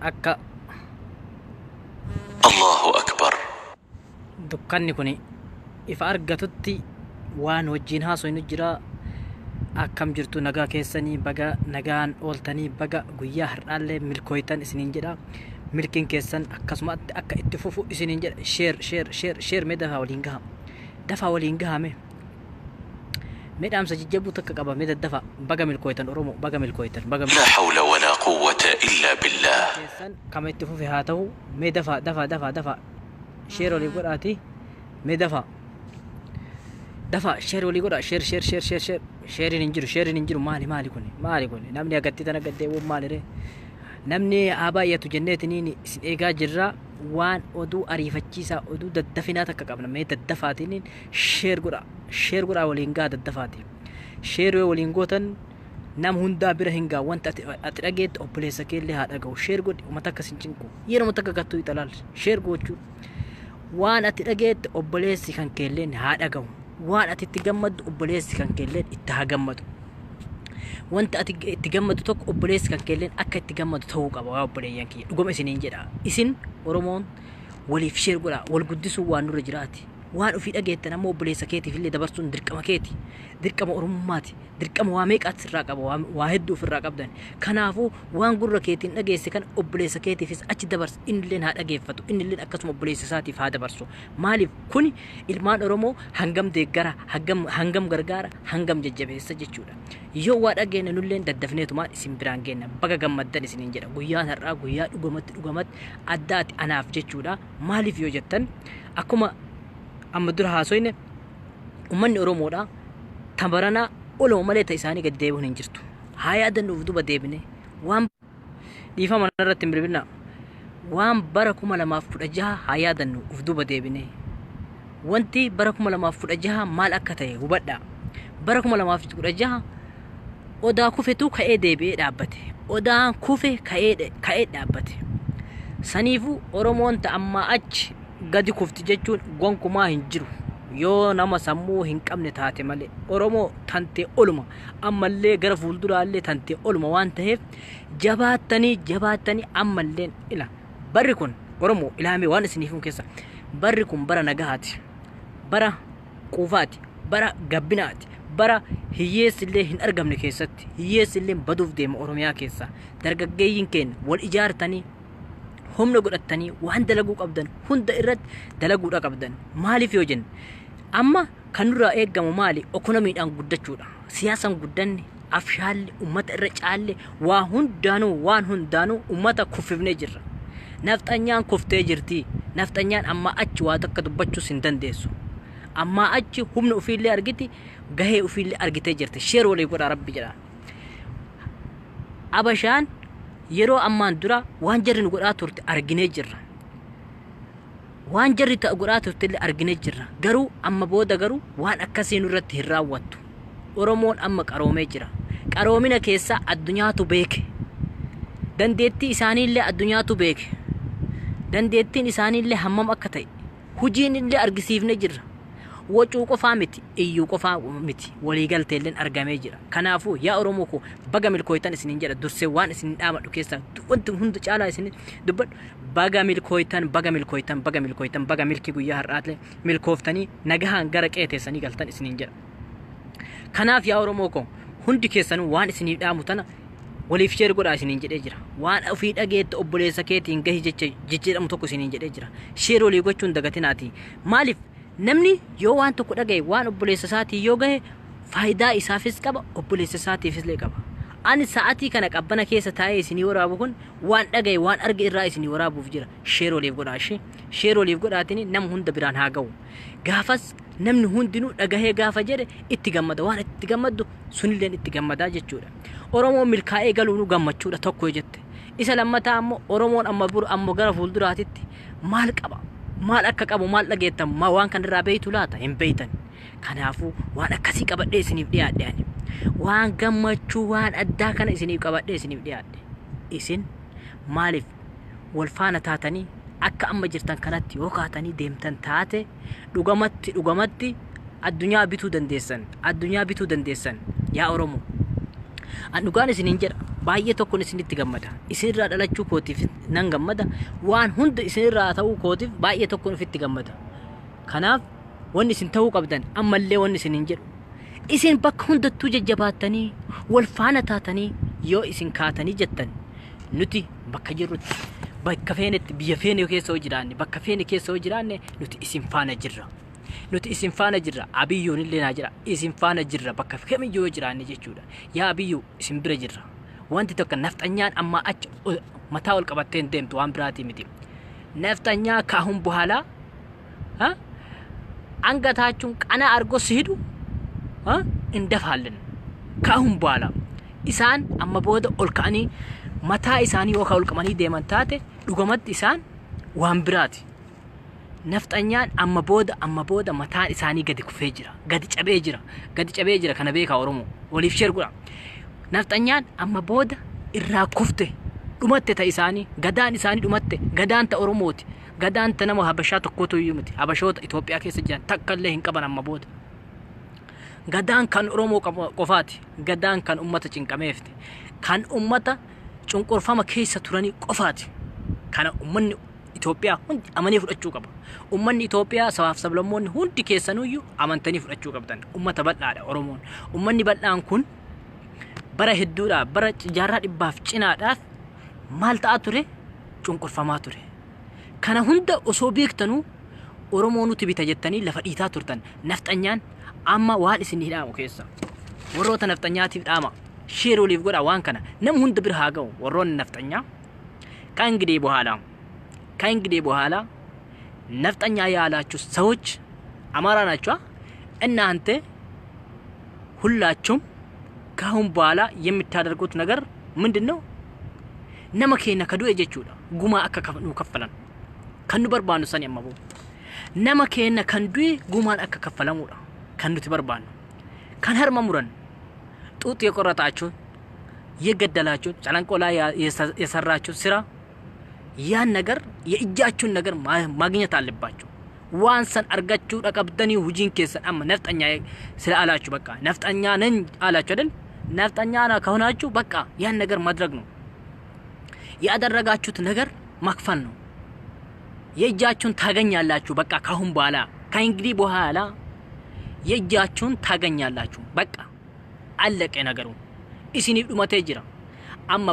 akka Allahu Akbar. dukkanni kun ifa argatutti waan wajjin haasoo jira. Akkam jirtu nagaa keessanii baga nagaan ooltanii baga guyyaa har'aallee milkooytan isiniin jedha. Milkiin keessan akkasumatti akka itti fufu isiniin jedha. Share mee dafa waliin gahame medamsa jijjabu takka qaba mee dafa baga milkooytan oromo baga milkooytan baga La hawla wala quwwata illa billah. keessan kama itti fufe haa ta'u mee dafa share waliin godhaati mee dafa share waliin godha share in jiru maali kun namni agatti tana gaddee won maali re namni abaayatu jenneetiniin isin eegaa jirra waan oduu ariifachiisa oduu daddafinaa takka qabna mee daddafaatiin share godha waliin gaa daddafaati share waliin gootan nam hundaa bira hingaa wanta ati dhageetti obboleessa keellee haa dhaga'u share godhi ummata akkasin cinku yeroo takka gattuu ixalaal share gochuu waan ati dhageetti obboleessi kan keelleen haa dhaga'u waan ati itti gammadu obboleessi kan keelleen itti haa gammadu wanta ati itti gammadu tokko obboleessi kan keelleen akka itti gammadu ta'uu qaba waa obboleeyyan kiyya dhuguma isiniin jedha isin oromoon waliif share godha wal guddisuu waan nurra jiraati waan ofii dhageettan ammoo obboleessa keetiif illee dabarsuun dirqama keeti dirqama oromummaati dirqama waa meeqaat sirraa qaba waa hedduu ofirraa qabdan kanaafuu waan gurra keetiin dhageesse kan obboleessa keetiifis achi dabarsi innilleen haa dhageeffatu innilleen akkasuma obboleessa isaatiif haa dabarsu maaliif kun ilmaan oromoo hangam deeggara hangam gargaara hangam jajjabeessa jechuudha yoo waa dhageenne nulleen daddafneetumaan isin biraan geenna baga gammaddan isiniin jedha guyyaan har'aa guyyaa dhugumatti addaati anaaf jechuudha maaliif yoo jettan akkuma amma dura haasoyne ummanni oromoodha tabarana oloo malee ta isaanii gad deebi'uun hin jirtu haa yaadannuuf duba deebine waan dhiifama irratti mirbilna waan bara 2016 haa yaadannu uf duba deebine wanti bara 2016 maal akka ta'e hubadha bara 2016 odaa kufetu ka'ee deebi'ee dhaabbate odaan kufe ka'ee dhaabbate saniifu oromoon ta amma achi gadi kufti jechuun gonkumaa hin jiru yoo nama sammuu hin qabne taate malee oromoo tante oluma ammallee gara fuulduraallee tante oluma waan ta'eef jabaattanii ammalleen ila barri kun oromoo ilaamee waan isiniifun keessa barri kun bara nagahaati bara quufaati bara gabbinaati bara hiyyeessillee hin argamne keessatti hiyyeessillee baduuf deema oromiyaa keessa dargaggeeyyiin keenya wal ijaartanii humna godhatanii waan dalaguu qabdan hunda irratti dalaguudha qabdan maaliif yoo jenna amma kan nurraa eegamu maali ekonomiidhaan guddachuudha siyaasan guddanne afshaalli ummata irra caalle waan hundaanuu ummata kuffifnee jirra nafxanyaan kuftee jirti nafxanyaan amma achi waa takka dubbachuus hin dandeessu amma achi humna ofiillee argiti gahee ofiillee argitee jirti sheer walii godha rabbi jedha abashaan yeroo ammaan dura waan jarri nu godhaa turte arginee jirra waan jarri ta godhaa turte illee arginee jirra garuu amma booda garuu waan akkasii nurratti hin raawwattu oromoon amma qaroomee jira qaroomina keessaa addunyaatu beeke dandeettii isaaniillee addunyaatu beeke dandeettiin isaaniillee hammam akka ta'e hujiin illee argisiifne jirra wacuu qofaa miti iyyuu qofaa miti waliigalteelleen argamee jira kanaafuu yaa oromoo ko baga milkooytan isiniin jedha dursee waan isin dhaamadhu keessaa wanti hunda caalaa isin dubbadhu baga milkooytan baga milkii guyyaa har'aatle milkooftanii nagahaan gara qeeteessanii galtan isiniin jedha kanaaf yaa oromoo ko hundi keessanuu waan isiniif dhaamu tana waliif sheer godhaa isiniin jedhee jira waan ofii dhageetti obboleessa keetiin gahi jechjedhamu tokko isiniin jedhee jira sheer walii gochuun dagatinaati maaliif namni yoo waan tokko dhagaye waan obboleessa isaatii yoo gahe faayidaa isaafis qaba obboleessa isaatiifis lee qaba ani sa'aatii kana qabbana keessa taa'ee isinii waraabu kun waan dhagaye waan arge irraa isinii waraabuuf jira sheer waliif godhaa sheer waliif godhaatiin nam hunda biraan haa ga'u gaafas namni hundinuu dhagahee gaafa jedhe itti gammada waan itti gammadu sunilleen itti gammadaa jechuudha oromoon milkaa'ee galuunu gammachuudha tokko jette isa lammataa ammoo oromoon amma gara fuulduraatitti maal qaba maal akka qabu maal dhageettan waan kan irraa beeytu laata hin beeytan kanaafuu waan akkasii qabadhee isiniif dhiyaadhe ani waan gammachuu waan addaa kana isiniif qabadhee isiniif dhiyaadhe isin maaliif wal faana taatanii akka amma jirtan kanatti yoo kaatanii deemtan taate dhugumatti addunyaa bituu dandeessan yaa oromoo an dhugaan isiniin jedha baay'ee tokkoon isinitti gammada isinirraa dhalachuu kootiif nan gammada waan hunda isinirraa ta'uu kootiif baay'ee tokkoon ofitti gammada kanaaf wanni isin ta'uu qabdan ammallee wanni isin hin jedhu isin bakka hundattuu jajjabaatanii wal faana taatanii yoo isin kaatanii jettan nuti bakka jirrutti bakka feenetti biyya feene keessa jiraanne bakka feene keessa jiraanne nuti isin faana jirra nuti isin faana jirra abiyyoon illee naa jira isin faana jirra bakka kamiyyuu jiraanne jechuudha yaa abiyyuu isin bira jirra wanti tokko nafxanyaan amma achi mataa ol qabattee deemtu waan biraatii miti nafxanyaa kaahun buhala angataachun qana argo sihidu indafaallen kaahun buhala isaan amma booda ol ka'anii mataa isaanii yoo ol qabanii deeman taate dhugumatti isaan waan biraati nafxanyaan amma booda mataan isaanii gadi kufee jira gadi cabee jira kana beeka oromoo waliif shergudha nafxanyaan amma booda irraa kufte dhumatte ta isaanii gadaan isaanii dhumatte gadaan ta oromooti gadaan ta nama habashaa tokkotu iyyuu miti habashoota Itoophiyaa keessa jiran takkallee hin qaban amma booda gadaan kan oromoo qofaati gadaan kan ummata cinqameefte kan ummata cunqurfama keessa turanii qofaati kana ummanni Itoophiyaa hundi amanii fudhachuu qaba ummanni Itoophiyaa sabaaf sablammoonni hundi keessanuyyuu amantanii fudhachuu qabdan ummata bal'aadha oromoon ummanni bal'aan kun bara hedduudha bara jaarraa dhibbaaf cinaadhaaf maal ta'a ture cunqurfamaa ture kana hunda osoo beektanuu oromoo nuti bita jettanii lafa dhiitaa turtan nafxanyaan amma waan isin hidhaamu keessa warroota nafxanyaatiif dhaama sheeroliif godha waan kana nam hunda bira haa ga'u warroonni nafxanyaa kan እንግዲህ በኋላ ነፍጠኛ ያላችሁ ሰዎች አማራ ናችሁ እናንተ ሁላችሁም ካሁን በኋላ የምታደርጉት ነገር ምንድነው ነመከና ከዱ እጀቹዳ ጉማ አከከፈኑ ከፈለን ከኑ በርባኑ ሰን ያማቡ ነመከና ከንዱ ጉማን አከከፈለሙዳ ከኑ ትበርባኑ ከን ሀርማሙረን ጡት የቆረጣችሁ የገደላችሁ ጨለንቆላ የሰራችሁ ስራ ያን ነገር የእጃችሁን ነገር ማግኘት አለባችሁ ዋንሰን አርጋችሁ ተቀብተኒ ሁጂን ከሰን አማ ነፍጠኛ ስላላችሁ በቃ ነፍጠኛ ነኝ አላችሁ አይደል ነፍጠኛ ከሆናችሁ በቃ ያን ነገር ማድረግ ነው ያደረጋችሁት ነገር ማክፈል ነው የእጃችሁን ታገኛላችሁ በቃ ካሁን በኋላ ከእንግዲህ በኋላ የእጃችሁን ታገኛላችሁ በቃ አለቀ ነገሩ እስኒ ዱመቴ ጅራ amma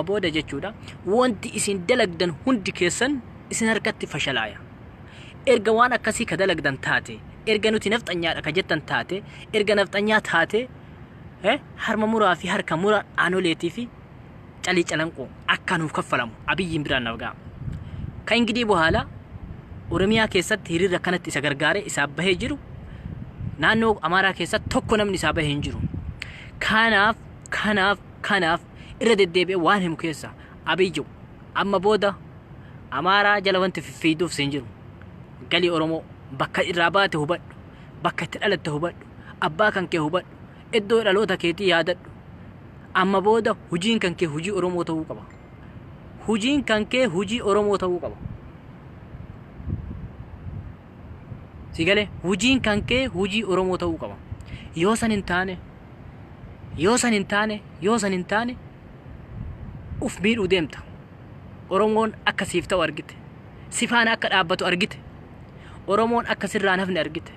booda jechuudha wanti isin dalagdan hundi keessan isin harkatti fashalaaya erga waan akkasii ka dalagdan taate erga nuti nafxanyaadha ka jettan taate erga nafxanyaa taate harma muraa fi harka muraa aanoleetii fi calii calanqoo akka nuuf kaffalamu abiyyiin biraan nafgaa ka ingidii bohaala oromiyaa keessatti hiriirra kanatti isa gargaare isaa bahee jiru naannoo amaaraa keessatti tokko namni isaa bahee hin jiru kanaaf irra deddeebi'e waan himu keessa abiyyu amma booda amaaraa jala wanti fiiduuf sin jiru galii oromoo bakka irraa baate hubadhu bakka itti dhalatte hubadhu abbaa kan kee hubadhu iddoo dhaloota keetii yaadadhu amma booda hujiin kan kee hujii oromoo ta'uu qaba hujiin kan kee hujii oromoo ta'uu qaba sigale hujiin kan kee hujii oromoo ta'uu qaba yoo san hin taane uf miidhuu deemta oromoon akka siif ta'u argite sifaana akka dhaabbatu argite oromoon akka sirraa nafne argite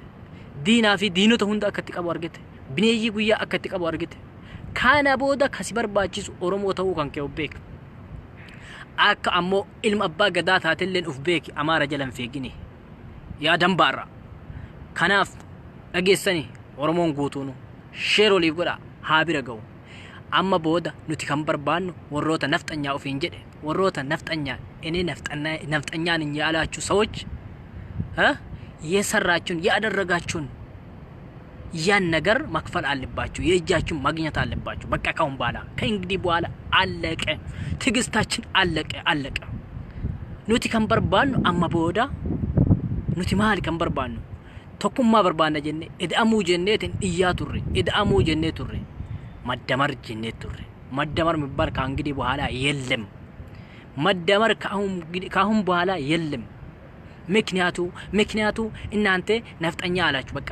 diinaa fi diinota hunda akka itti qabu argite bineeyyii guyyaa akka itti qabu argite kana booda kasi barbaachisu oromoo ta'uu kan kee beek akka ammoo ilma abbaa gadaa taatelleen uf beeki amaara jalan feegini yaa dambaarra kanaaf dhageessani oromoon guutuunu sheeroliif godha haa bira ga'u amma booda nuti kan barbaannu warroota nafxanyaa ofiin jedhe warroota nafxanyaa እኔ ነፍጠኛን ያላችሁ ሰዎች የሰራችሁን ያደረጋችሁን ያን ነገር መክፈል አለባችሁ የእጃችሁን ማግኘት አለባችሁ በቃ ካሁን በኋላ ከእንግዲህ በኋላ አለቀ ትግስታችን አለቀ ኑቲ kan barbaannu amma booda nuti maal kan barbaannu tokkummaa barbaanna jenne ida'amuu jenneetin iyyaa turre መደመር ጀነት ቱሬ መደመር የሚባል ከእንግዲህ በኋላ የለም መደመር ካሁን በኋላ የለም ምክንያቱ እናንተ ነፍጠኛ አላችሁ በቃ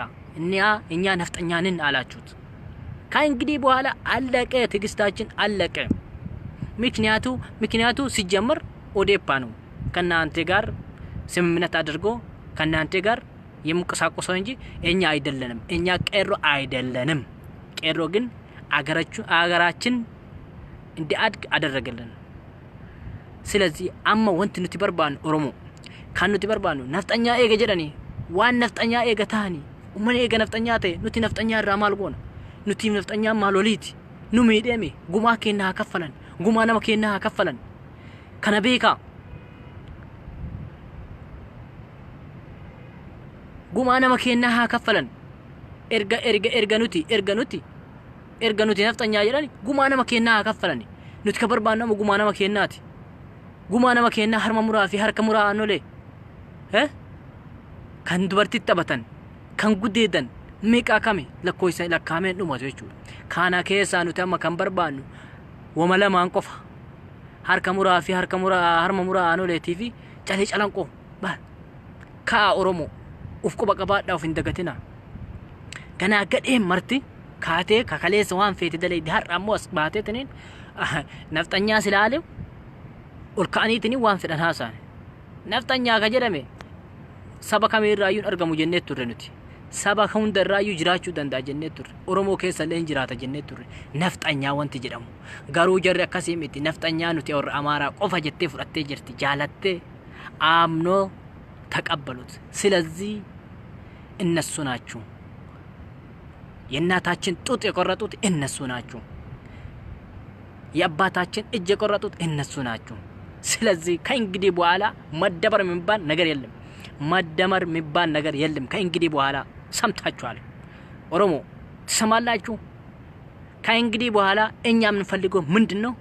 እኛ ነፍጠኛ ነን አላችሁት ከእንግዲህ በኋላ አለቀ፣ ትግስታችን አለቀ። ምክንያቱ ሲጀመር ኦዴፓ ነው ከናንተ ጋር ስምምነት አድርጎ ከናንተ ጋር የምንቀሳቀሰው እንጂ እኛ አይደለንም። እኛ ቄሮ አይደለንም። ቄሮ ግን አገራችን እንዲያድግ አደረገልን። ስለዚህ አማ ወንት ኑቲ በርባን ኦሮሞ ካኑቲ በርባኑ ነፍጠኛ ኤገ ጀደኒ ዋን ነፍጠኛ ኤገ ታኒ ኡመኔ ኤገ ነፍጠኛ ተ ኑቲ ነፍጠኛ ራማል ጎና ኑቲ ነፍጠኛ ማሎሊት ኑ ሚደሜ ጉማ ኬና ከፈለን ጉማ ነማ ኬና ከፈለን ከነቤካ ጉማ ነማ ኬና ከፈለን ኤርጋ ኑቲ ነፍጠኛ ጀደኒ ጉማ ነማ ኬና ከፈለን ኑቲ ከበርባን ነማ ጉማ ነማ ኬናቲ ጉማ ነማ ኬና harma muraa fi harka muraa anole kan dubartii taphatan kan gudeedan meeqa kame lakkoofsa lakkaameen dhumatu jechuudha. Kana keessaa nuti amma kan barbaannu wama lamaan qofa harka muraa fi harma muraa anoleetii fi calee calanqoo kaa Oromoo uf quba qabaadhaa of hin dagatina. Ganaa gadheen marti kaatee kakaleessa waan feete dalee har'a ammoo as baatee taniin nafxanyaa silaalew ol ka'aniitini waan fedhan haasaan nafxanyaa ka jedhame saba kamiirraayyuu argamu jennee turre nuti. Saba hundarraayyuu jiraachuu danda'a jennee turre. Oromoo keessa illee jiraata jennee turre. Nafxanyaa wanti jedhamu garuu jarri akkasii miti. Nafxanyaa nuti warra Amaaraa qofa jettee fudhattee jirti jaalattee አምነው ተቀበሉት። ስለዚህ እነሱ ናቸው የእናታችን ጡት የቆረጡት እነሱ ናቸው። የአባታችን እጅ የቆረጡት እነሱ ናቸው። ስለዚህ ከእንግዲህ በኋላ መደመር የሚባል ነገር የለም። መደመር የሚባል ነገር የለም ከእንግዲህ በኋላ። ሰምታችኋል? ኦሮሞ ትሰማላችሁ? ከእንግዲህ በኋላ እኛ የምንፈልገው ምንድነው?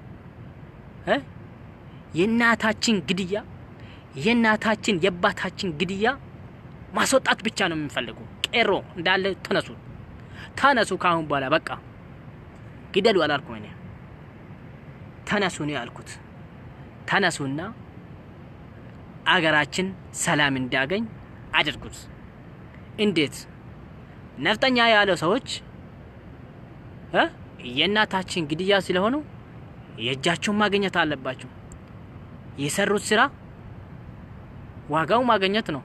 የእናታችን ግድያ የእናታችን የአባታችን ግድያ ማስወጣት ብቻ ነው የምንፈልገው። ቄሮ እንዳለ ተነሱ ካሁን በኋላ በቃ ግደሉ አላልኩም እኔ ተነሱ ነው ያልኩት። ተነሱና አገራችን ሰላም እንዲያገኝ አድርጉት። እንዴት? ነፍጠኛ ያለው ሰዎች የእናታችን ግድያ ስለሆነ የእጃቸውን ማግኘት አለባቸው። የሰሩት ስራ ዋጋው ማግኘት ነው።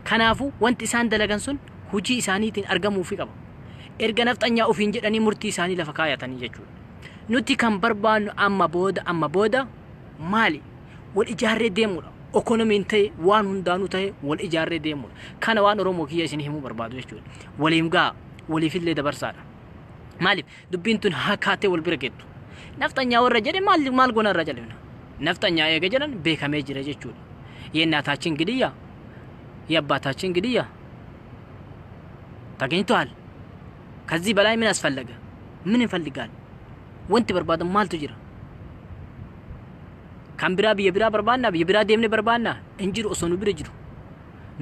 ከናፉ ወንት ኢሳን ደለገንሱን ሁጂ ኢሳኒቲን አርገሙ ፊቀባ ኤርገ ነፍጠኛ ኡፊን ጀደኒ ሙርቲ ኢሳኒ ለፈካያተኒ ጀቹ ኑቲ ካን በርባኑ አማ ቦዳ ማሊ ወል ኢጃሬ ደሙላ ኢኮኖሚን ተ ዋን ሁንዳኑ ተ ወል ኢጃሬ ደሙላ ካና ዋን ኦሮሞ ኪያ ኢሲኒ ሂሙ በርባዱ ጀቹ ወሊምጋ ወሊፊለ ደበርሳዳ ማሊፍ ዱቢንቱን ሃካቴ ወል ብረገቱ ነፍጠኛ ወረጀደ ማል ጎና ረጀለና ነፍጠኛ የገጀለን ቤከሜ ጅረ ጀቹ የእናታችን ግድያ የአባታችን ግድያ ተገኝቷል። ከዚህ በላይ ምን አስፈለገ? ምን እንፈልጋለን? ወንት በርባደ ማልቱ ጅራ ካምብራ ቢየብራ በርባና ቢየብራ ደምነ በርባና እንጅሩ ኦሶኑ ብረጅሩ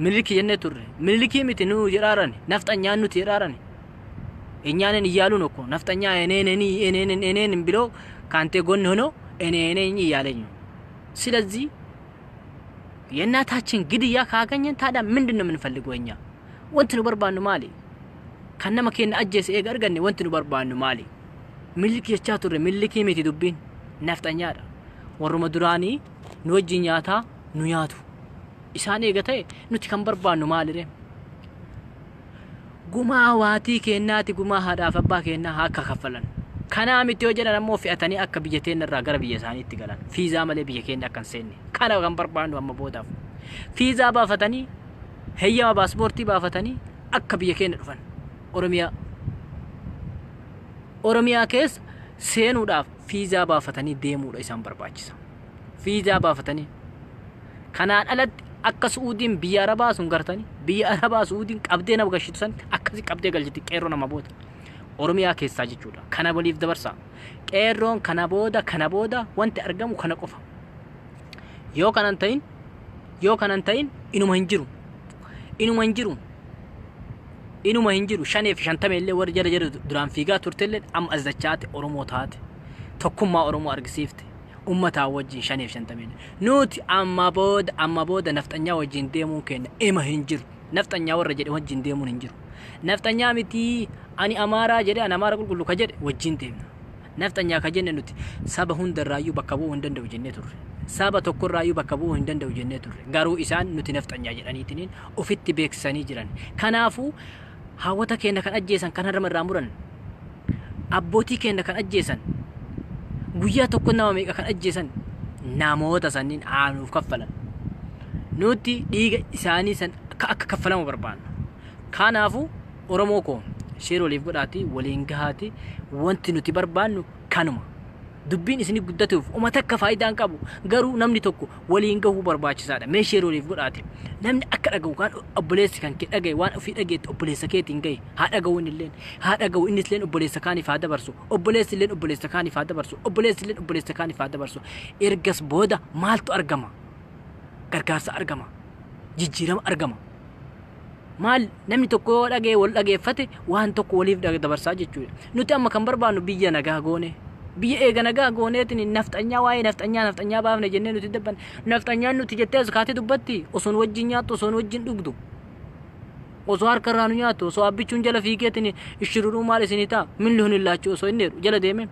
ምልክ የነቱር ምልክ የሚትኑ ይራራን ነፍጠኛ ኑት ይራራን እኛንን ይያሉ ነው እኮ ነፍጠኛ እኔን ብሎ ካንተ ጎን ሆኖ እኔ ይያለኝ። ስለዚህ የእናታችን ግድያ ካገኘን ታዲያ ምንድነው የምንፈልገው? እኛ ወንት ነው በርባኑ ማሊ ከነማ ከነ አጀስ ኤገርገን ወንት ነው በርባኑ ማሊ ምልክ የቻቱር ምልክ የሚት ዱብን ነፍጠኛዳ ወሩመ ዱራኒ ንወጅኛታ ኑያቱ ኢሳኔ ገተይ ኑቲ ካን በርባኑ ማሊ ጉማ ዋቲ ከናቲ ጉማ ሀዳፍ አባ ከና ሀካ ከፈለን ከና ሚት ወጀና ደሞ ፊአተኒ አከ ቢየቴን ራ ገረ ቢየሳኒ ትገላል ፊዛ መለ ቢየኬን አከን ሴኒ ካና ካን በርባኑ አማ ቦዳፍ ፊዛ ባፈተኒ ሄያ ፓስፖርቲ ባፈተኒ አከ ቢየኬን ዱፈን ኦሮሚያ ኬስ ሴኑዳፍ ፊዛ ባፈተኒ ደሙዳ ኢሳን በርባቺሳ ፊዛ ባፈተኒ ካናን አለት አከ ሱኡዲን ቢያ አረባ ሱንገርተኒ ቢያ አረባ ሱኡዲን ቀብዴ ነው ገሽቱሰን አከዚ ቀብዴ ገልጅቲ ቄሮ ነማ ቦት ኦሮሚያ ኬሳ ጅቹዳ ካና ቦሊፍ ደበርሳ ቄሮን ካና ቦዳ ወንተ አርገሙ ካና ቆፋ ዮ ካናንታይን ኢኑማ እንጅሩ ሸኔፍ ሸንተሜለ ወር ጀረ ዱራን ፊጋ ቱርተለ አም አዘቻት ኦሮሞ ታት ተኩማ ኦሮሞ አርግሲፍት ኡመታ ወጂ ሸኔፍ ሸንተሜለ ኑት አማ ቦደ ነፍጠኛ ወጂን ደሙ ከነ ኢማ እንጅሩ ነፍጠኛ ወር ጀደ ወጂን ደሙን እንጅሩ ነፍጠኛ ሚቲ ani amaaraa jedhe ani amaara qulqullu ka jedhe wajjin deemna naftanyaa ka jenne nuti saba hundarraayyuu bakka bu'uu hin danda'u jennee turre saba tokkorraayyuu bakka bu'uu hin danda'u jennee turre garuu isaan nuti naftanyaa jedhaniitiin ofitti beeksisanii jiran kanaafuu hawwata keenya kan ajjeesan kan harma irraa muran abbootii keenya kan ajjeesan guyyaa tokko nama meeqa kan ajjeesan namoota sanniin aanuuf kaffalan nuti dhiiga isaanii san akka kaffalamu barbaanna kanaafuu oromoo koo sheer waliif godhaati waliin gahaati wanti nuti barbaannu kanuma dubbiin isin guddatuuf ummata akka faayidaan qabu garuu namni tokko waliin gahuu barbaachisaadha mee sheer waliif godhaati namni akka dhagahu kan obboleessi kan kee dhagaye waan ofii dhageetti obboleessa keetiin gahe haa dhagahu innis leen obboleessa kaaniif haa dabarsu obboleessi leen obboleessa kaaniif haa dabarsu obboleessi leen obboleessa kaaniif haa dabarsu ergas booda maaltu argama gargaarsa argama jijjiirama argama maal namni tokko dhagee wal dhageeffate waan tokko waliif dabarsaa jechuudha nuti amma kan barbaannu biyya nagaa goone biyya eega nagaa gooneetiin naftanyaa waa'ee naftanyaa baafne jennee nuti dabban naftanyaan nuti jettee kaatee dubbatti osoon wajjin nyaattu osoon wajjin dhugdu osoo harka irraa nu nyaattu osoo abbichuun jala fiigeetiin ishiruruu maal isinii ta'a min lihun illaachuu osoo inni jala deeme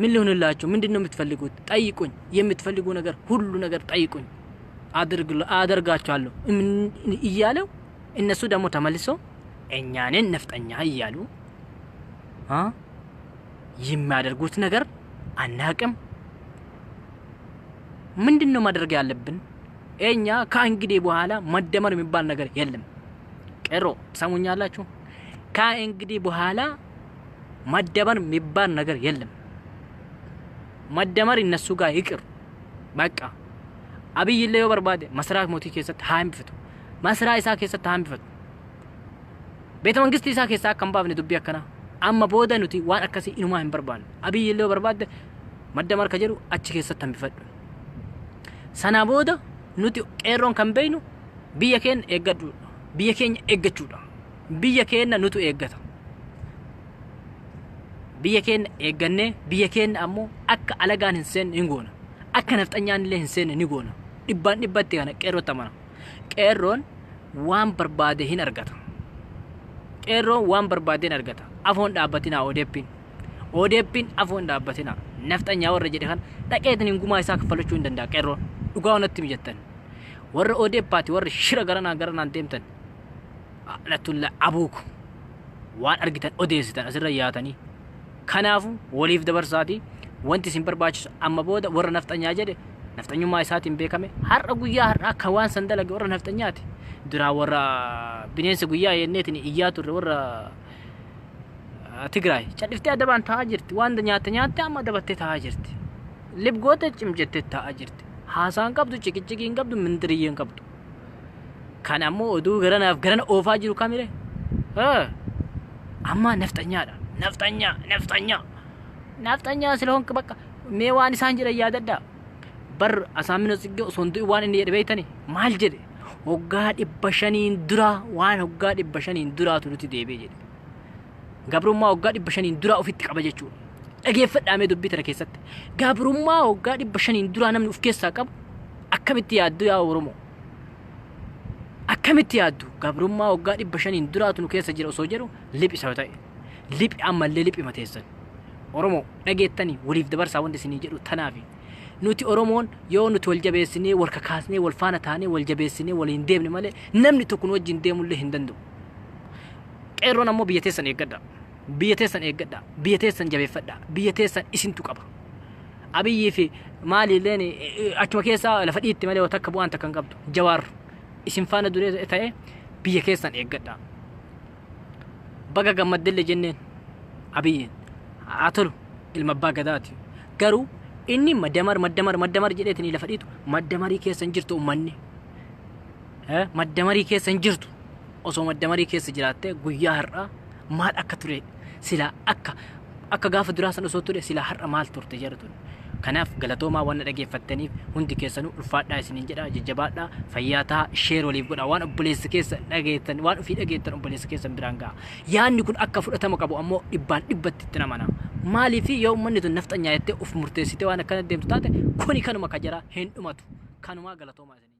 min lihun illaachuu ምንድን ነው የምትፈልጉት ጠይቁኝ የምትፈልጉ ነገር ሁሉ ነገር ጠይቁኝ አደርጋችኋለሁ እያለው እነሱ ደግሞ ተመልሰው እኛንን ነፍጠኛ እያሉ የሚያደርጉት ነገር አናቅም ምንድነው ማድረግ ያለብን እኛ ከእንግዲህ በኋላ መደመር የሚባል ነገር የለም ቀሮ ሰሙኛላችሁ ከእንግዲህ በኋላ መደመር የሚባል ነገር የለም መደመር እነሱ ጋር ይቅር በቃ አብይ ለዮ በርባደ መስራት ሞቲ ከሰት ሃም ፍቱ መስራ ኢሳ ከሰት ሃም ፍቱ ቤተ መንግስት ኢሳ ከሳ ከምባብነ ዱብ ያከና amma booda nuti waan akkasii inumaa hin barbaannu abiyyi illee barbaadde maddamar ka jedhu achi keessatti hambifadhu sana booda nuti qeerroon kan beeynu biyya keenya eeggadhuudha biyya keenya eeggachuudha biyya keenya nutu eeggata biyya keenya eeggannee biyya keenya ammoo akka alagaan hin seenne hin goona akka nafxanyaan illee hin seenne ni goona dhibbaan dhibbatti kana qeerrootti amana qeerroon waan barbaade hin argata qeerroon waan barbaade hin argata afoon dhaabbatina odeeppiin afoon dhaabbatina naftanyaa warra jedhe kan dhaqeetiin gumaa isaa kaffalachuu hin danda'a qeerroon dhugaa onatti mijattan warra odeeppaati warra shira garanaan deemtan latulla abuuku waan argitan odeessitan asirra yaatanii kanaafu waliif dabarsaati wanti isin barbaachisu amma booda warra naftanyaa jedhe naftanyummaa isaatiin beekame har'a guyyaa har'a akka waan san dalage warra naftanyaati duraa warra bineensa guyyaa yenneetiin iyyaa turre warra Tigray chadifte adaban taa jirti waan nyaate amma dabatte taa jirti libgoota cimjette taa jirti haasaan qabdu cikichikiin qabdu mindiriyyeen qabdu kan ammoo oduu garana oofaa jiru kamire amma naftanyaa ስለሆንክ በቃ mee waan isaan jedhan yaadadda bar asaamino sigge osondu waan inni jedhe beeytani maal jedhe hoggaa 500 dura waan hoggaa 500 duraatu nuti deebee jedhe gabrummaa hoggaa 500 dura ofitti qaba jechuudha dhageeffadhaamee dubbii tana keessatti gabrummaa hoggaa 500 dura namni uf keessaa qabu akkamitti yaaddu yaa oromoo akkamitti yaaddu gabrummaa hoggaa 500 duraatu nu keessa jira osoo jedhu liphi isa ta'e liphi ammallee liphi mateessan oromoo dhageettanii waliif dabarsaa wanti isinii jedhu tanaafi nuti oromoon yoo nuti wal jabeessinee wal kakaasnee wal faana taanee wal jabeessinee waliin deemne malee namni tokko nu wajjin deemullee hin danda'u qeerroon ammoo biyya teessan eeggadha biyya teessan jabeeffadha biyya teessan isintu qaba abiyyii fi maaliilleen achuma keessaa lafa dhiitti malee takka bu'aan takka hin qabdu jawaar isin faana duree ta'e biyya keessan eeggadha baga gammaddellee jenneen abiyyiin haa tolu ilma abbaa gadaati garuu inni maddamar jedheetini lafa dhiitu maddamarii keessan jirtu ummanni maddamarii keessan jirtu osoo maddamarii keessa jiraatte guyyaa har'a maal akka ture sila akka gaafa duraa san osoo ture sila har'a maal turte jartu kanaaf galatoomaa waan dhageeffattaniif hundi keessanuu ulfaadhaa isiniin jedha jajjabaadhaa fayyaataa sheer waliif godha waan obboleessa keessa dhageettan waan ofii dhageettan obboleessa keessan biraan ga'a yaanni kun akka fudhatama qabu ammoo dhibbaan dhibbatti itti namana maaliif yoo ummanni tun nafxanyaa jettee uf murteessite waan akkana deemtu taate kuni kanuma ka jara hin dhumatu kanumaa galatoomaa isiniin